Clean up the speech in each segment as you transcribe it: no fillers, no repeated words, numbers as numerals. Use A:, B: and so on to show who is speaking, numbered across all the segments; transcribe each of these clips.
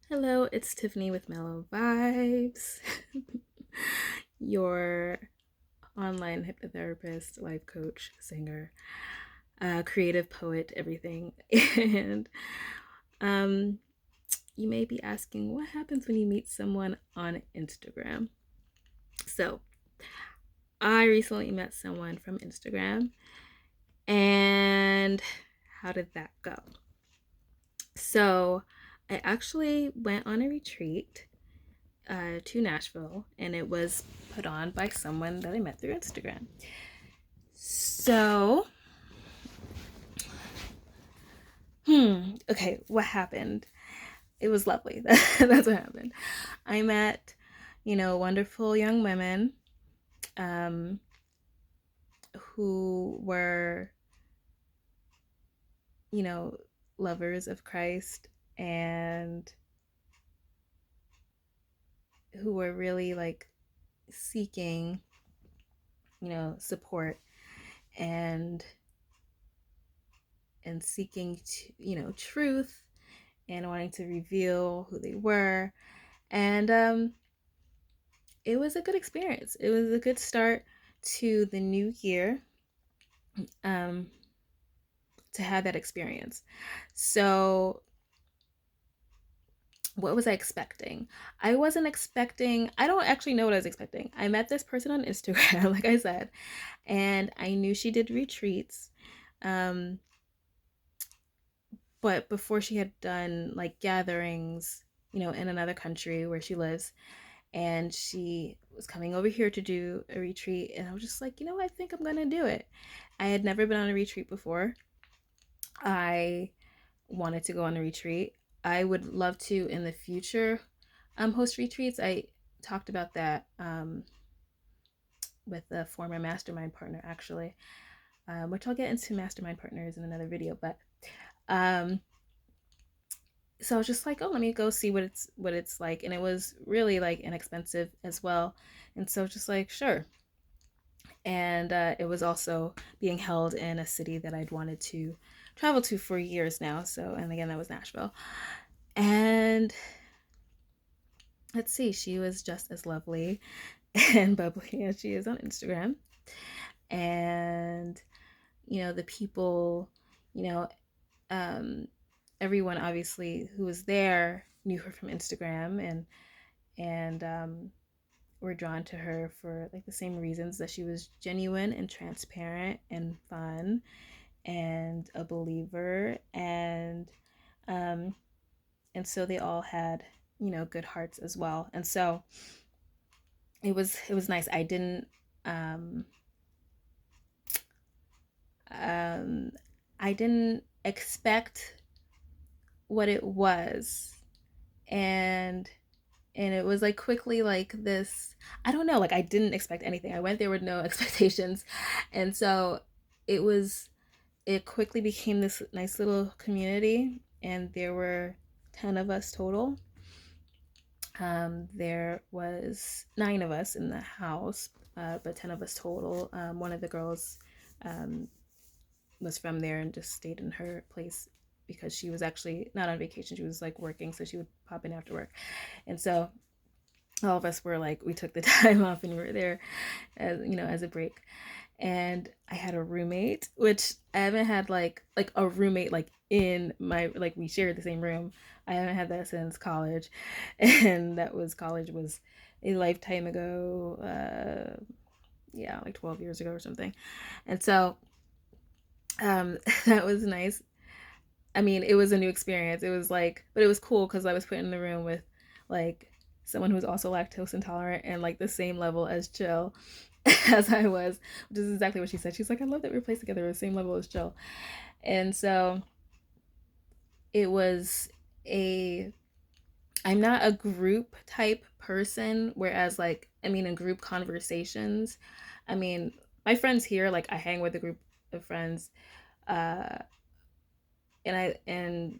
A: Hello, it's Tiffany with Mellow Vibes, your online hypnotherapist, life coach, singer, creative poet, everything. And um, you may be asking, what happens when you meet someone on Instagram? So, I recently met someone from Instagram, and how did that go? So, I actually went on a retreat to Nashville, and it was put on by someone that I met through Instagram. So, okay, what happened? It was lovely. That's what happened. I met, wonderful young women um, who were, you know, lovers of Christ and who were really like seeking, support and seeking to, truth and wanting to reveal who they were. And it was a good experience. It was a good start to the new year um, to have that experience. So, what was I expecting? I wasn't expecting, I don't actually know what I was expecting. I met this person on Instagram, like I said, and I knew she did retreats. Um, but before she had done like gatherings, in another country where she lives, and she was coming over here to do a retreat, and I was just like, I think I'm gonna do it. I had never been on a retreat before. I wanted to go on a retreat. I would love to in the future host retreats. I talked about that with a former mastermind partner, actually, which I'll get into mastermind partners in another video. But um, so I was just like, oh, let me go see what it's like, and it was really like inexpensive as well, and so just like sure. And it was also being held in a city that I'd wanted to travel to for years now. So, and again, that was Nashville. And let's see, she was just as lovely and bubbly as she is on Instagram. And, the people, you know, um, everyone obviously who was there knew her from Instagram and were drawn to her for like the same reasons, that she was genuine and transparent and fun and a believer, um and so they all had, good hearts as well. And so it was nice. I didn't um um I didn't expect what it was, and it was like quickly like this, I don't know, like I didn't expect anything. I went there with no expectations, and so it was it quickly became this nice little community, and there were 10 of us total. There was 9 of us in the house, but 10 of us total. One of the girls um, was from there and just stayed in her place because she was actually not on vacation. She was like working, so she would pop in after work. And so all of us were like, we took the time off and we were there as, as a break. And I had a roommate, which I haven't had like a roommate like in my, like we shared the same room. I haven't had that since college, and college was a lifetime ago. Yeah, like 12 years ago or something. And so that was nice. I mean, it was a new experience. It was like, but it was cool because I was put in the room with like someone who was also lactose intolerant and like the same level as chill as I was, which is exactly what she said. She's like, I love that we were placed together at the same level as chill. And so it was a, I'm not a group type person, whereas like, I mean, in group conversations, I mean, my friends here, like I hang with a group of friends, uh, and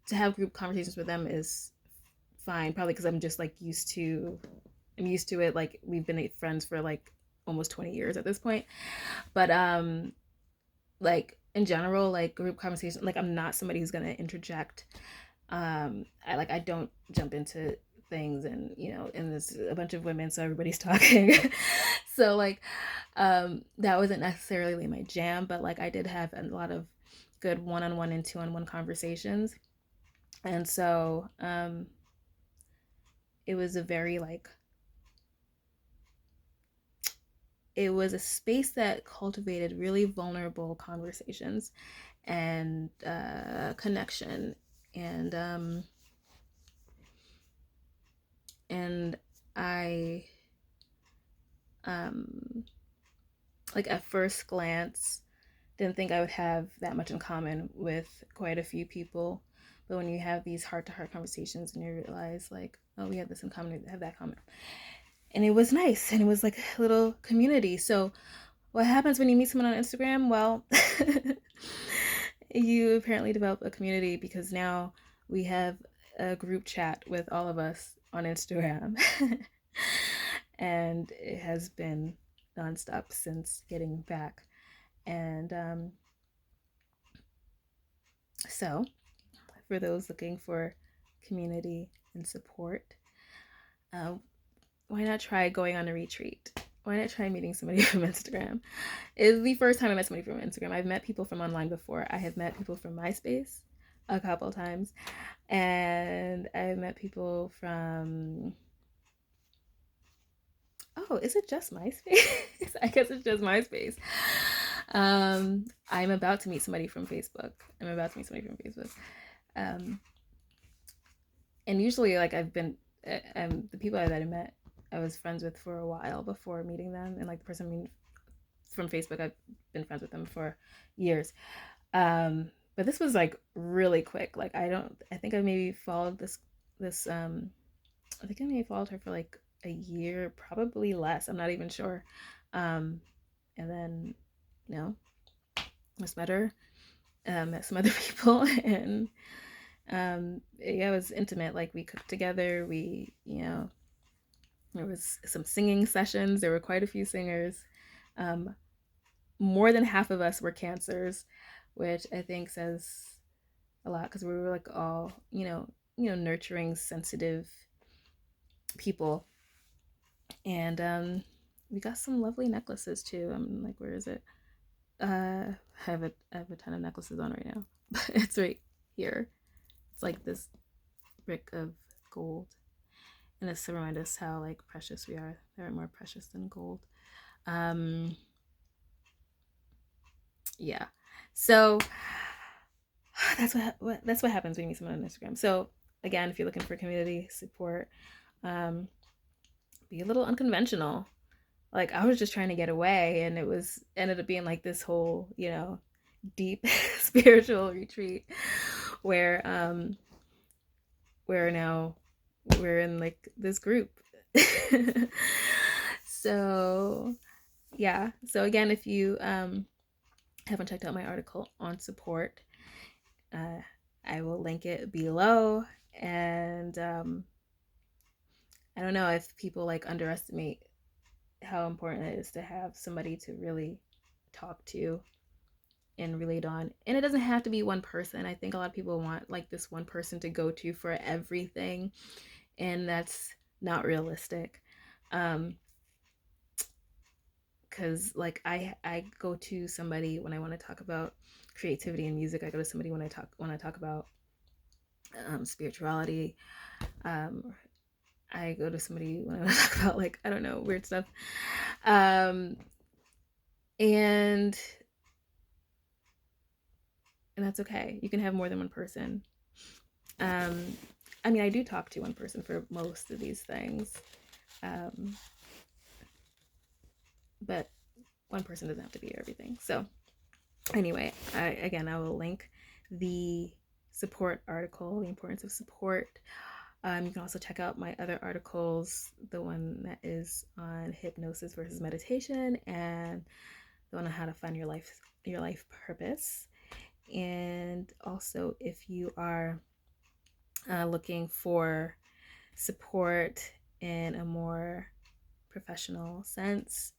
A: to have group conversations with them is fine, probably because I'm used to it. Like we've been friends for like almost 20 years at this point. But like in general, like group conversation, like I'm not somebody who's gonna interject I don't jump into things, and and there's a bunch of women, so everybody's talking. So like that wasn't necessarily my jam, but like I did have a lot of good one-on-one and two-on-one conversations. And so it was a very like it was a space that cultivated really vulnerable conversations and connection, and um and I um like at first glance didn't think I would have that much in common with quite a few people. But when you have these heart to heart conversations and you realize, like, oh, we have this in common, we have that common. And it was nice. And it was like a little community. So, what happens when you meet someone on Instagram? Well, you apparently develop a community, because now we have a group chat with all of us on Instagram. And it has been nonstop since getting back. And so, for those looking for community and support, uh, why not try going on a retreat? Why not try meeting somebody from Instagram? It's the first time I met somebody from Instagram. I've met people from online before. I have met people from MySpace a couple of times, and I've met people from, oh, is it just MySpace? I guess it's just MySpace. I'm about to meet somebody from Facebook. Um, and usually, like, I've been, the people that I met, I was friends with for a while before meeting them, and like the person I mean from Facebook, I've been friends with them for years. But this was like really quick. Like, I think I maybe followed this I think I maybe followed her for like a year, probably less. I'm not even sure. Um, and then, you know, just met her, met some other people, and yeah, it was intimate. Like, we cooked together. There was some singing sessions. There were quite a few singers. Um, More than half of us were cancers, which I think says a lot, because we were like all, nurturing, sensitive people. And we got some lovely necklaces too. I'm like, where is it? I have a ton of necklaces on right now, but it's right here. It's like this brick of gold, and it's to remind us how like precious we are. They're more precious than gold. Um, yeah. So that's what happens when you meet someone on Instagram. So again, if you're looking for community support, um, be a little unconventional. Like, I was just trying to get away, and it was ended up being like this whole, deep spiritual retreat where now we're in like this group. So yeah. So again, if you haven't checked out my article on support, uh, I will link it below. And I don't know if people like underestimate how important it is to have somebody to really talk to and relate on. And it doesn't have to be one person. I think a lot of people want like this one person to go to for everything, and that's not realistic. Because like I go to somebody when I want to talk about creativity and music. I go to somebody when I talk about spirituality. Um, I go to somebody when I want to talk about, like, I don't know, weird stuff. Um, and that's okay. You can have more than one person. Um, I mean, I do talk to one person for most of these things, um, but one person doesn't have to be everything. So anyway, I will link the support article, the importance of support. You can also check out my other articles, the one that is on hypnosis versus meditation, and the one on how to find your life purpose. And also, if you are looking for support in a more professional sense,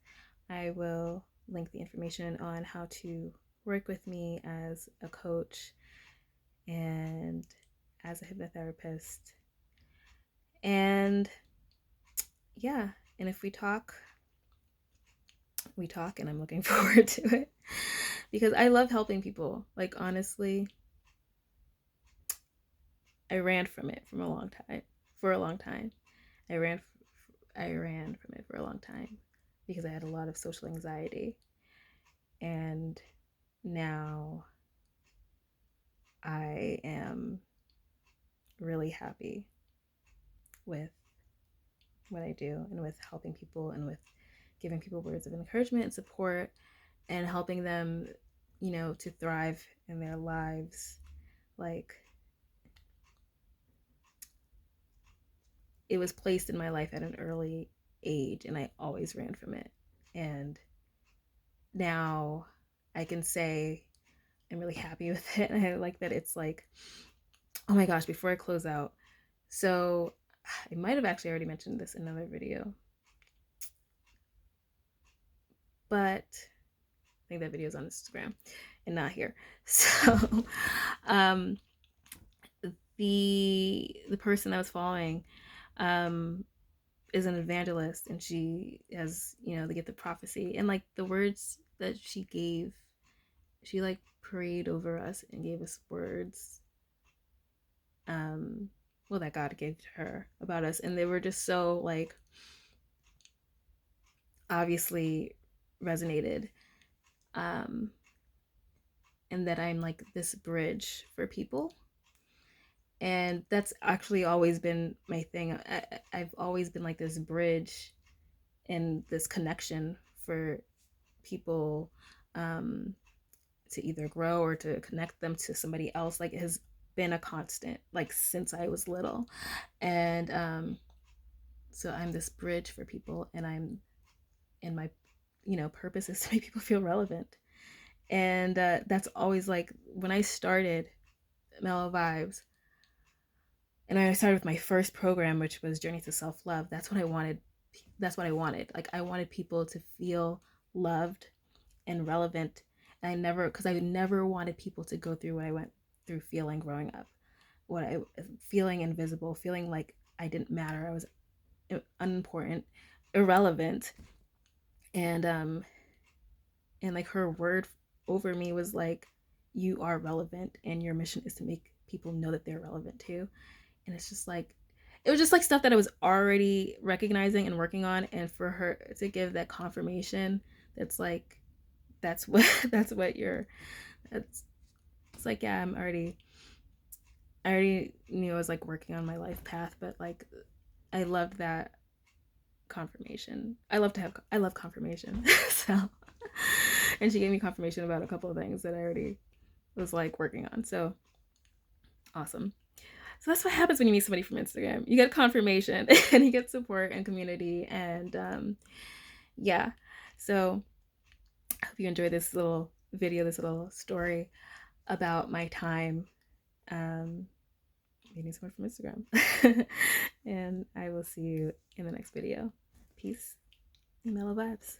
A: I will link the information on how to work with me as a coach and as a hypnotherapist. And yeah, and if we talk, and I'm looking forward to it because I love helping people. Like, honestly, I ran from it from a long time. For a long time, I ran. I ran from it for a long time because I had a lot of social anxiety, and now I am really happy with what I do and with helping people and with giving people words of encouragement and support and helping them, to thrive in their lives. Like, it was placed in my life at an early age and I always ran from it. And now I can say I'm really happy with it. And I like that it's like, oh my gosh, before I close out. So I might have actually already mentioned this in another video, but I think that video is on Instagram and not here. So um, the person I was following um, is an evangelist, and she has, the gift of prophecy, and like the words that she gave, she like prayed over us and gave us words, well, that God gave to her about us, and they were just so like obviously resonated, um, and that I'm like this bridge for people. And that's actually always been my thing. I've always been like this bridge and this connection for people, um, to either grow or to connect them to somebody else. Like, it has been a constant, like, since I was little. And so I'm this bridge for people, and my, purpose is to make people feel relevant. And that's always like when I started Mellow Vibes, and I started with my first program, which was Journey to Self-Love. That's what I wanted. Like, I wanted people to feel loved and relevant. And because I never wanted people to go through what I went through feeling growing up. Feeling invisible, feeling like I didn't matter. I was unimportant, irrelevant. And like, her word over me was like, you are relevant, and your mission is to make people know that they're relevant too. And it's just like, it was just like stuff that I was already recognizing and working on, and for her to give that confirmation, that's like, that's what that's what you're that's it's like, yeah, I already knew I was like working on my life path, but like, I loved that confirmation. I love confirmation. So, and she gave me confirmation about a couple of things that I already was like working on. So awesome. So that's what happens when you meet somebody from Instagram. You get confirmation and you get support and community. And yeah. So I hope you enjoyed this little video, this little story about my time meeting someone from Instagram. And I will see you in the next video. Peace and mellow vibes.